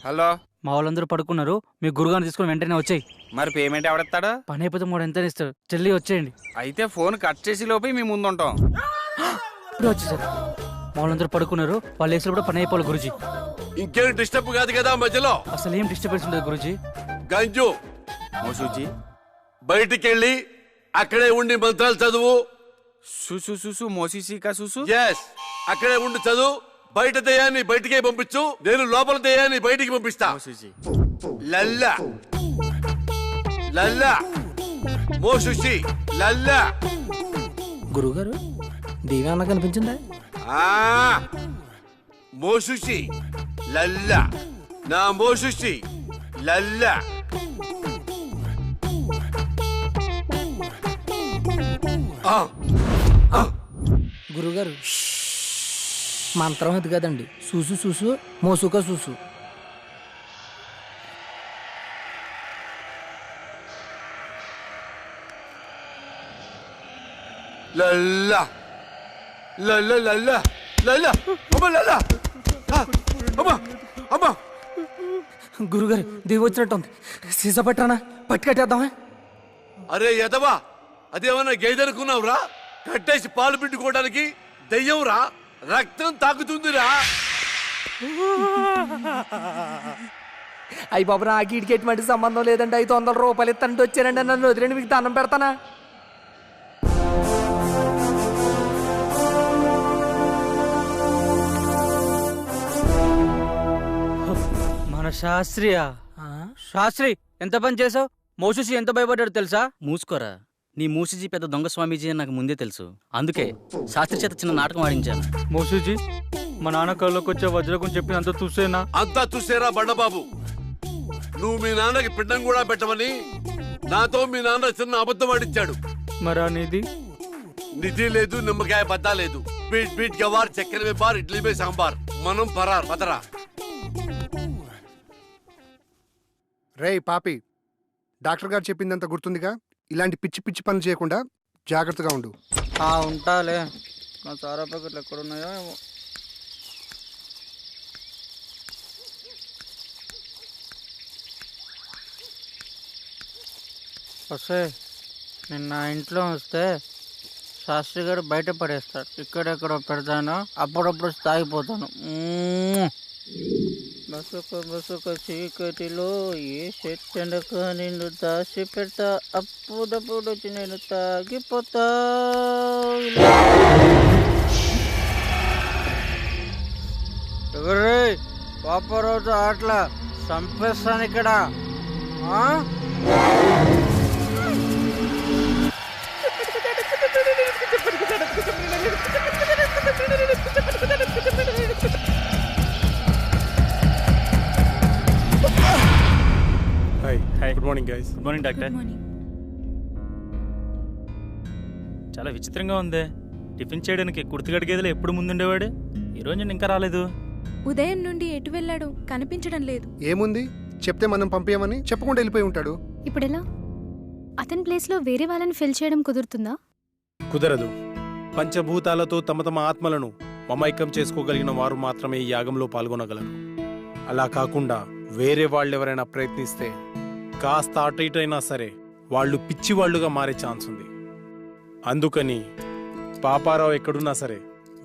Hello, మా వాళ్ళందరూ పడుకున్నారు. మీ గురుగారిని తీసుకుని వెంటనే వచ్చేయి. మరి పేమెంట్ ఎవడెత్తాడు? పని అయిపోతే 3 ఎంత ఇస్తాడు. చెల్లి వచ్చేయండి. అయితే ఫోన్ కట్ చేసి లోపే మీ ముందు ఉంటాం. ఇప్పుడు వచ్చేసారు. మా వాళ్ళందరూ పడుకున్నారు. వాళ్ళ వేసులు కూడా పని అయిపోవాలి గురుజీ. ఇంకేం డిస్టర్బ్ కాదు కదా మధ్యలో? అసలు ఏం డిస్టర్బెన్స్ ఉండదు గురుజీ. గంజు మోసూజీ బయటికి వెళ్ళి అక్కడే ఉండి మంత్రాలు చదువు. సుసు సుసు మోసీసీకా సుసు. ఎస్, అక్కడే ఉండి చదువు. బయట దయ్యాన్ని బయటికే పంపించు, నేను లోపల దయ్యాన్ని బయటికి పంపిస్తా. మోసూజీ లల్లా లల్లా మోసుషి లల్లా. గురుగారు దేవి అన్న కనిపించిందా? మోసుషి లల్లా, నా మోసుషి లల్లా. గురుగారు మంత్రం అది కదండి. చూసు చూసు మోసుక చూసు. లల్లా లల్లా లల్లా లల్లా అమ్మ లల్లా అమ్మ అమ్మ. గురుగారు దేవి వచ్చినట్టు ఉంది. సీసా పట్టానా పట్టి కట్టేద్దామా? అరే యదవా, అదేమన్నా గేదెనుకున్నావురా? కట్టేసి పాలు పిండుకోవడానికి దయ్యంరా, రక్తం తాకుతుందిరా. అయ్యి బాబు, నాకు ఇటుకి ఎటువంటి సంబంధం లేదండి. 500 రూపాయలు ఇస్తానంటే వచ్చారండి. నన్ను వదిలేండి, మీకు దండం పెడతానా? మన శాస్త్రియా? శాస్త్రి ఎంత పని చేసావు? మోసూసి ఎంత భయపడ్డాడు తెలుసా? మూసుకోరా, నీ మూసిజీ పెద్ద దొంగ స్వామీజీ అని నాకు ముందే తెలుసు. అందుకే శాస్త్రి చేత చిన్న నాటకం ఆడించాను. మోసూజీ, మా నాన్న కళ్ళకి వచ్చే వజ్రకం చెప్పినంత చూసేనా? అంతా చూసేరా బండబాబు. నువ్వు మీ నాన్నకి పిండం కూడా పెట్టమని నాతో మీ నాన్న చిన్న అబద్ధం ఆడించాడు. మరా నిధి? నిధి లేదు, నిమ్మకాయ బద్దా లేదు. బీట్ బీట్ గవార్, చక్కెర మే బార్, ఇడ్లీ మే సాంబార్. మనం పరార్ పదరా. రేయ్ పాపి, డాక్టర్ గారు చెప్పిందంత గుర్తుందిగా? ఇలాంటి పిచ్చి పిచ్చి పనులు చేయకుండా జాగ్రత్తగా ఉండు. ఉంటాలే. నా సారా ప్యాకెట్లు ఎక్కడున్నాయో ఏమో. వస్తే నేను నా ఇంట్లో వస్తే శాస్త్రి గారు బయట పడేస్తాడు. ఇక్కడెక్కడో పెడతాను, అప్పుడప్పుడు తాగిపోతాను. బసుక బసుక చీకటిలో ఏ చెట్టెనక నిన్ను దాచి పెడతా, అప్పుడప్పుడు వచ్చి నేను తాగిపోతా. ఎవరే పాపరోజు ఆటలా చంపేస్తాను ఇక్కడ. Good morning guys. Good morning doctor. చాలా విచిత్రంగా ఉంది. టిఫిన్ చేయడానికి కుర్తిగడి గదిలో ఎప్పుడు ముందుండేవాడు, ఈరోజు నేను ఇంకా రాలేదు. ఉదయం నుండి ఎటు వెళ్ళాడు కనిపించడం లేదు. ఏముంది, చెప్తే మనం పంపించమని చెప్పకుండా వెళ్ళిపోయి ఉంటాడు. ఇప్పుడెలా? అతని ప్లేస్లో వేరే వాళ్ళని ఫిల్ చేయడం కుదురుతుందా? కుదరదు. పంచభూతాలతో తమ తమ ఆత్మలను మమైకం చేసుకోగలిగిన వారు మాత్రమే ఈ యాగంలో పాల్గొనగలరు. అలా కాకుండా వేరే వాళ్ళెవరైనా ప్రయత్నిస్తే కాస్త అటు ఇటు అయినా సరే వాళ్ళు పిచ్చివాళ్లుగా మారే ఛాన్స్ ఉంది. అందుకని పాపారావు ఎక్కడున్నా సరే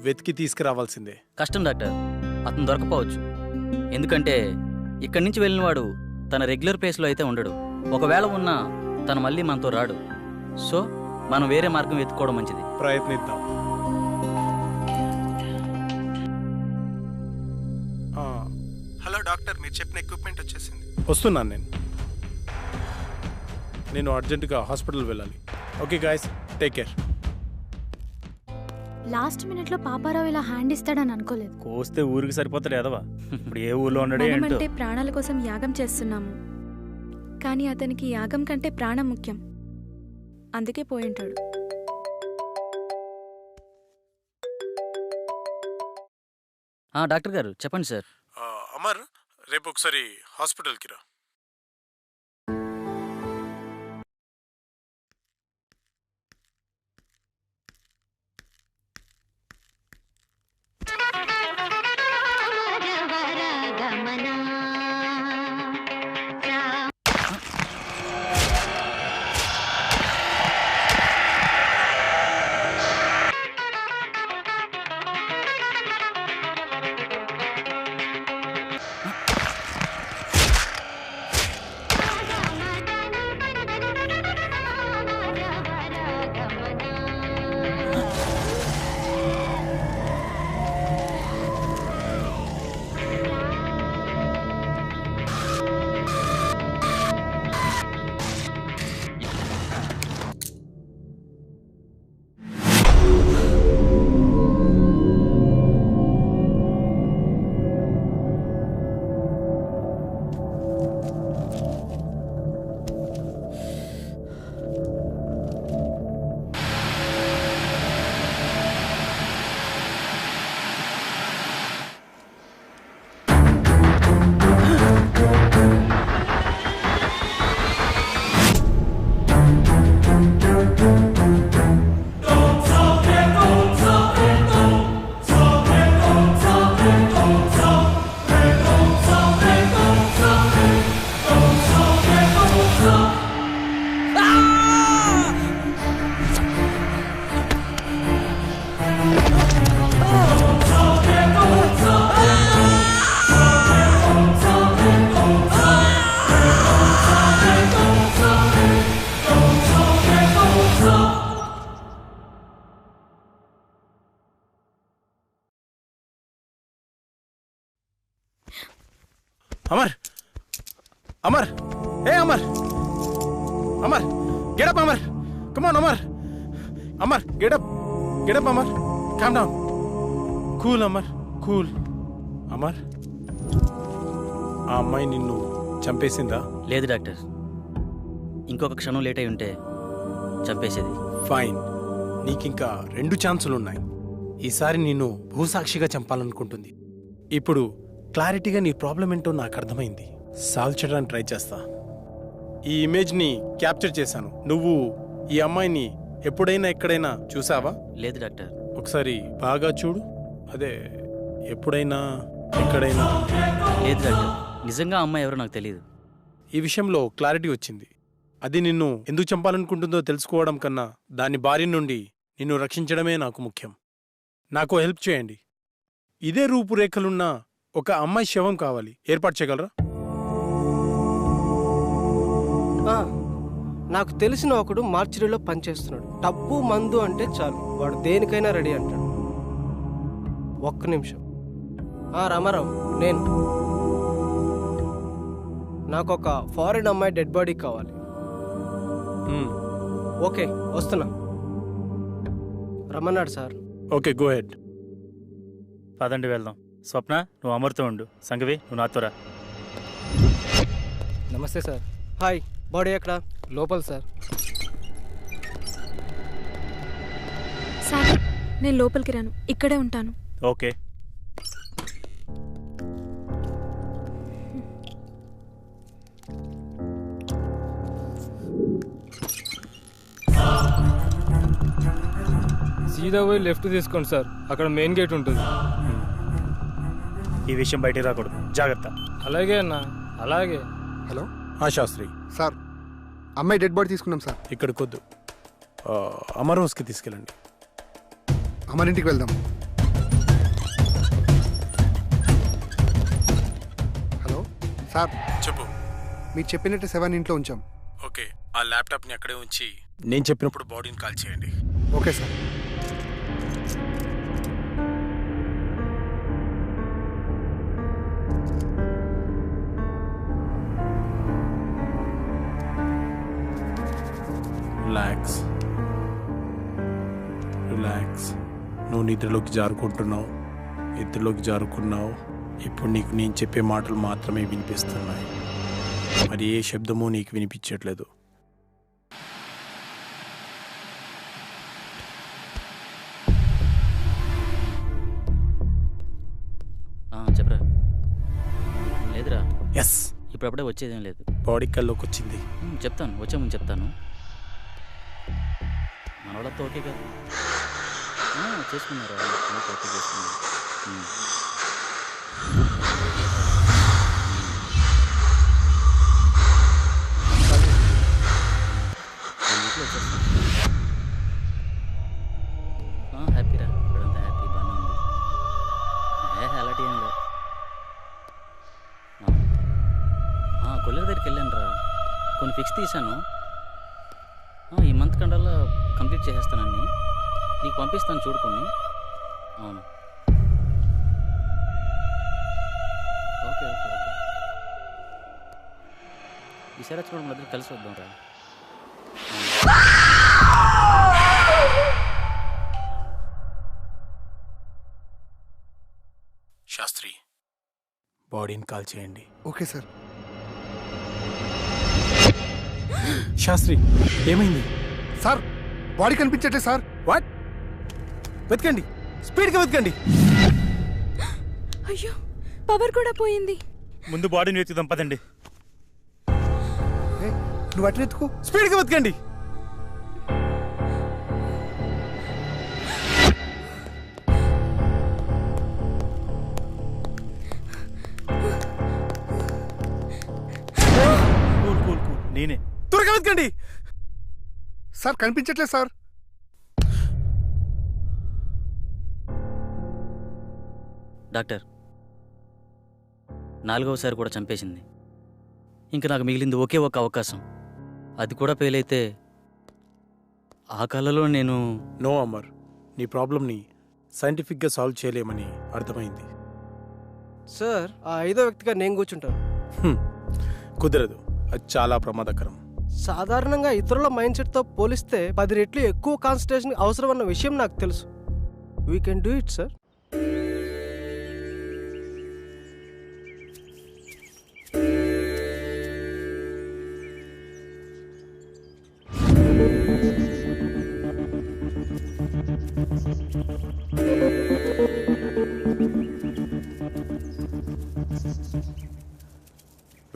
వెతికి తీసుకురావాల్సిందే. కష్టం డాక్టర్, అతను దొరకపోవచ్చు. ఎందుకంటే ఇక్కడి నుంచి వెళ్ళిన వాడు తన రెగ్యులర్ ప్లేస్లో అయితే ఉండడు. ఒకవేళ ఉన్నా తను మళ్ళీ మనతో రాడు. సో మనం వేరే మార్గం వెతుక్కోవడం మంచిది. ప్రయత్నిద్దాం. హలో డాక్టర్, మీరు చెప్పిన ఎక్విప్మెంట్ వచ్చేసింది. వస్తున్నాను నేను అర్జెంటుగా హాస్పిటల్ వెళ్ళాలి. Okay guys, take care. Last minute లో పాపారావు ఇలా హ్యాండ్ ఇస్తాడని అనుకోలేదు. కోస్తే ఊరికి సరిపోతాడు ఎదవా. ఇప్పుడు ఏ ఊళ్ళో ఉన్నాడే ఏంటో. మనమంటే ప్రాణాల కోసం యాగం చేస్తున్నాము, కానీ అతనికి యాగం కంటే ప్రాణం ముఖ్యం. అందుకే పోయింటాడు. డాక్టర్ గారు చెప్పండి సార్. అమర్, రేపు ఒకసారి హాస్పిటల్కి రా. అమర్ అమర్ ఏ Amar Amar get up Amar come on Amar Amar get up Amar calm down cool Amar cool Amar ఆ అమ్మాయి నిన్ను చంపేసిందా? లేదు డాక్టర్, ఇంకొక క్షణం లేట్ అయి ఉంటే చంపేసేది. ఫైన్, నీకింకా 2 ఛాన్సులున్నాయి. ఈసారి నిన్ను భూసాక్షిగా చంపాలనుకుంటుంది. ఇప్పుడు క్లారిటీగా నీ ప్రాబ్లం ఏంటో నాకు అర్థమైంది. సాల్వ్ చేయడానికి ట్రై చేస్తా. ఈ ఇమేజ్ని క్యాప్చర్ చేశాను. నువ్వు ఈ అమ్మాయిని ఎప్పుడైనా ఎక్కడైనా చూసావా? లేదు డాక్టర్. ఒకసారి బాగా చూడు. అదే ఎప్పుడైనా ఎక్కడైనా. లేదు డాక్టర్, నిజంగా అమ్మాయి ఎవరో నాకు తెలియదు. ఈ విషయంలో క్లారిటీ వచ్చింది. అది నిన్ను ఎందుకు చంపాలనుకుంటుందో తెలుసుకోవడం కన్నా దాని బారి నుండి నిన్ను రక్షించడమే నాకు ముఖ్యం. నాకు హెల్ప్ చేయండి. ఇదే రూపురేఖలున్న ఒక అమ్మాయి శవం కావాలి. ఏర్పాటు చేయగలరా? నాకు తెలిసిన ఒకడు మార్చిరీలో పనిచేస్తున్నాడు. డబ్బు మందు అంటే చాలు, వాడు దేనికైనా రెడీ అంటాడు. ఒక్క నిమిషం. రామారావు, నేను నాకు ఒక ఫారిన్ అమ్మాయి డెడ్ బాడీ కావాలి. ఓకే, వస్తున్నా. రమ్మన్నాడు సార్. Okay, go head. పదండి వెళ్దాం. స్వప్న, నువ్వు అమరుతూ ఉండు. సంగవి, నువ్వు నాతో రా. నమస్తే సార్. హాయ్. బాడీ ఎక్కడ? లోపల సార్. సార్, నేను లోపలికి రాను, ఇక్కడే ఉంటాను. ఓకే. సీదా పోయి లెఫ్ట్ తీసుకోండి సార్, అక్కడ మెయిన్ గేట్ ఉంటుంది. ఈ విషయం బయటికి రాకూడదు, జాగ్రత్త. అలాగే అన్న, అలాగే. హలో శాస్త్రి సార్, అమ్మాయి డెడ్ బాడీ తీసుకున్నాం సార్. ఇక్కడికొద్దు, అమర్ హౌస్కి తీసుకెళ్ళండి. అమర్ ఇంటికి వెళ్దాం. హలో సార్, చెప్పు. మీరు చెప్పినట్టు 7 ఇంట్లో ఉంచాం. ఓకే, ఆ ల్యాప్టాప్ని అక్కడే ఉంచి నేను చెప్పినప్పుడు బాడీని కాల్ చేయండి. Okay sir. రిలాక్స్. నువ్వు నిద్రలోకి జారుకున్నావు. ఇప్పుడు నీకు నేను చెప్పే మాటలు మాత్రమే వినిపిస్తున్నాయి. మరి ఏ శబ్దమూ నీకు వినిపించట్లేదు. చెప్పరా? లేదురా. ఎస్, ఇప్పుడప్పుడే వచ్చేదేం లేదు. బాడీ కల్లోకి వచ్చింది. చెప్తాను, వచ్చే ముందు చెప్తాను. మనవాళ్ళతో ఓకే కదా? చేసుకున్నారా? ఓకే చేసుకున్నారు. హ్యాపీరా, ఇప్పుడంతా హ్యాపీ, బాగానే ఉంది. అలాంటి ఏం లేదు. కొల్లెల దగ్గరికి వెళ్ళాను రా, కొన్ని ఫిక్స్ తీశాను. ఈ మంత్ కండల్లా కంప్లీట్ చేసేస్తానని నీకు పంపిస్తాను, చూడుకొని. అవును, ఓకే ఓకే ఓకే. ఈసారి వచ్చి కూడా మన దగ్గర కలిసి వద్దాం రా. శాస్త్రి, బాడీని కాల్ చేయండి. Okay sir. శాస్త్రి, ఏమైంది సార్? బాడీ కనిపించట్లే సార్. వాట్? వెతకండి, స్పీడ్గా వెతకండి. అయ్యో, పవర్ కూడా పోయింది. ముందు బాడీని వెతుకుదాం, పదండి. నువ్వు అట్లా ఎత్తుకో, స్పీడ్గా వెతకండి. కూల్ కూల్ కూల్, నేనే. త్వరగా వెతకండి. సార్ కనిపించట్లేదు సార్. డాక్టర్, 4వసారి కూడా చంపేసింది. ఇంకా నాకు మిగిలింది ఒకే ఒక అవకాశం. అది కూడా ఫెయిల్ అయితే ఆ కళలో నేను... నో అమర్, నీ ప్రాబ్లంని సైంటిఫిక్గా సాల్వ్ చేయలేమని అర్థమైంది. సార్, ఆ 5వ వ్యక్తిగా నేను కూర్చుంటాను. కుదరదు, అది చాలా ప్రమాదకరం. సాధారణంగా ఇతరుల మైండ్ సెట్తో పోలిస్తే 10 రెట్లు ఎక్కువ కాన్సన్ట్రేషన్ అవసరం అన్న విషయం నాకు తెలుసు. We can do it sir.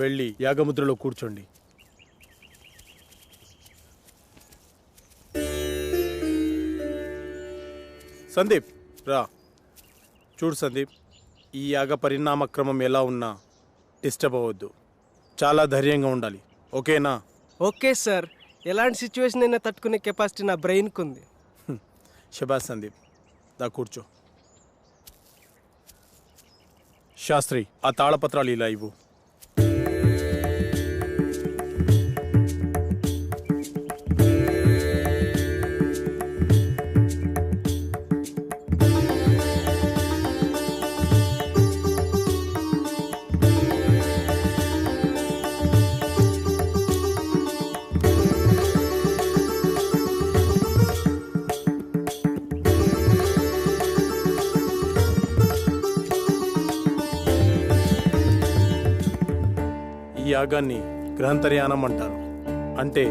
వెళ్ళి యాగముద్రలో కూర్చోండి. సందీప్ రా. చూడు సందీప్, ఈ యాగ పరిణామక్రమం ఎలా ఉన్నా డిస్టర్బ్ అవ్వద్దు. చాలా ధైర్యంగా ఉండాలి, ఓకేనా? Okay sir. ఎలాంటి సిచ్యువేషన్ అయినా తట్టుకునే కెపాసిటీ నా బ్రెయిన్కి ఉంది. శబాష్ సందీప్, దా కూర్చో. శాస్త్రి, ఆ తాళపత్రాలు ఇలా ఇవ్వు. ఈ యాగాన్ని గ్రహంతర్యానం అంటారు. అంటే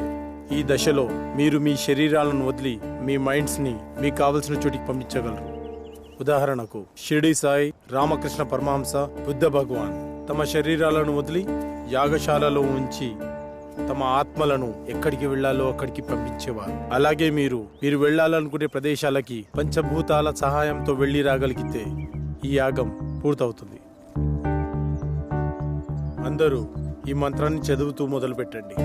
ఈ దశలో మీరు మీ శరీరాలను వదిలి మీ మైండ్స్ని మీకు కావలసిన చోటికి పంపించగలరు. ఉదాహరణకు షిరిడి సాయి, రామకృష్ణ పరమహంస, బుద్ధ భగవాన్ తమ శరీరాలను వదిలి యాగశాలలో ఉంచి తమ ఆత్మలను ఎక్కడికి వెళ్లాలో అక్కడికి పంపించేవారు. అలాగే మీరు వెళ్లాలనుకునే ప్రదేశాలకి పంచభూతాల సహాయంతో వెళ్లి రాగలిగితే ఈ యాగం పూర్తవుతుంది. అందరూ ఈ మంత్రాన్ని చదువుతూ మొదలు పెట్టండి.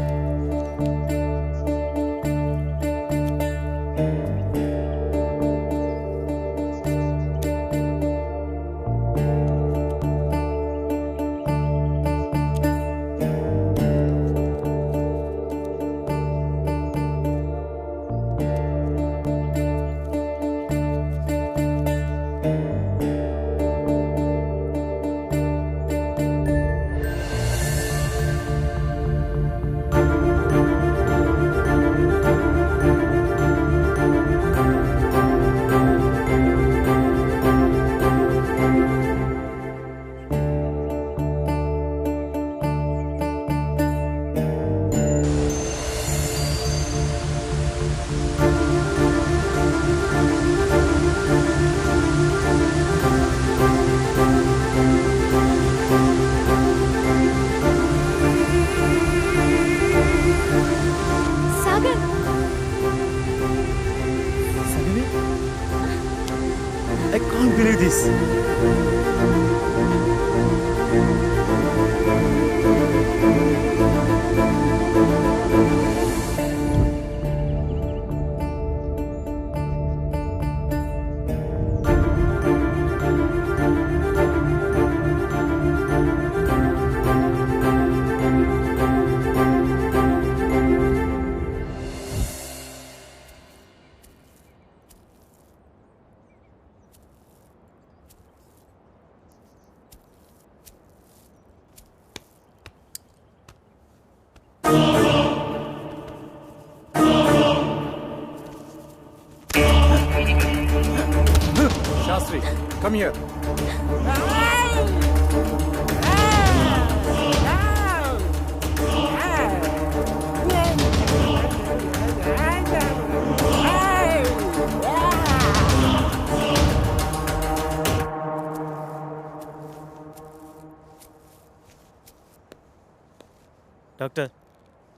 I can't believe this. Shastri, come here. Doctor,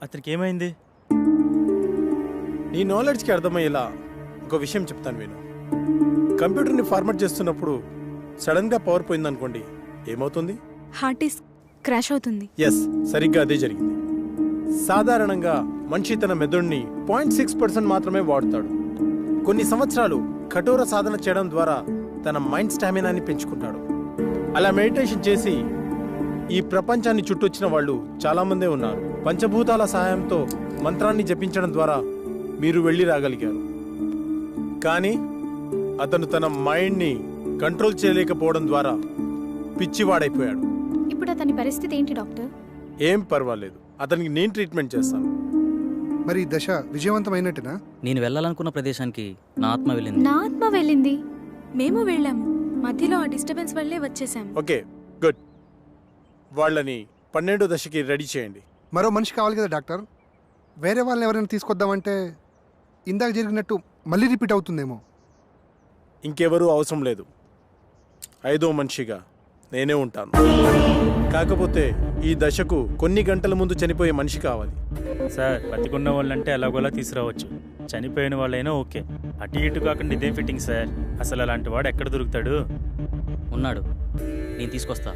అతనికి ఏమైంది? నీ నాలెడ్జ్కి అర్థమయ్యేలా ఒక విషయం చెప్తాను విను. కంప్యూటర్ని ఫార్మాట్ చేస్తున్నప్పుడు సడన్గా పవర్ పోయిందనుకోండి, ఏమవుతుంది? హార్ట్ డిస్క్ క్రాష్ అవుతుంది. ఎస్, సరిగ్గా అదే జరిగింది. సాధారణంగా మనిషి తన మెదడుని 0.6% మాత్రమే వాడుతాడు. కొన్ని సంవత్సరాలు కఠోర సాధన చేయడం ద్వారా తన మైండ్ స్టామినాని పెంచుకుంటాడు. అలా మెడిటేషన్ చేసి ఈ ప్రపంచాన్ని చుట్టొచ్చిన వాళ్ళు చాలామందే ఉన్నారు. పంచభూతాల సహాయంతో మంత్రాన్ని జపించడం ద్వారా మీరు వెళ్ళి రాగలిగారు. కానీ అతను తన మైండ్ని కంట్రోల్ చేయలేకపోవడం ద్వారా పిచ్చివాడైపోయాడు. ఇప్పుడు అతని పరిస్థితి ఏంటి డాక్టర్? ఏం పర్వాలేదు, అతనికి నేను ట్రీట్మెంట్ చేస్తాను. మరి ఈ దశ విజయవంతమైనట్టేనా? నేను వెళ్ళాలనుకున్న ప్రదేశానికి నా ఆత్మ వెళ్ళింది. నా ఆత్మ వెళ్ళింది. మేము వెళ్ళాము, మధ్యలో ఆ డిస్టర్బెన్స్ వల్లే వచ్చేసాం. Okay, good. వాళ్ళని 12వ దశకి రెడీ చేయండి. మరో మనిషి కావాలి కదా డాక్టర్. వేరే వాళ్ళని ఎవరైనా తీసుకొద్దామంటే ఇందాక జరిగినట్టు మళ్ళీ రిపీట్ అవుతుందేమో. ఇంకెవరూ అవసరం లేదు. 5వ మనిషిగా నేనే ఉంటాను. కాకపోతే ఈ దశకు కొన్ని గంటల ముందు చనిపోయే మనిషి కావాలి. సార్, బతికున్న వాళ్ళంటే ఎలాగోలా తీసుకురావచ్చు, చనిపోయిన వాళ్ళైనా ఓకే. అటు ఇటు కాకుండా ఇదేం ఫిట్టింగ్ సార్? అసలు అలాంటి వాడు ఎక్కడ దొరుకుతాడు? ఉన్నాడు, నేను తీసుకొస్తా.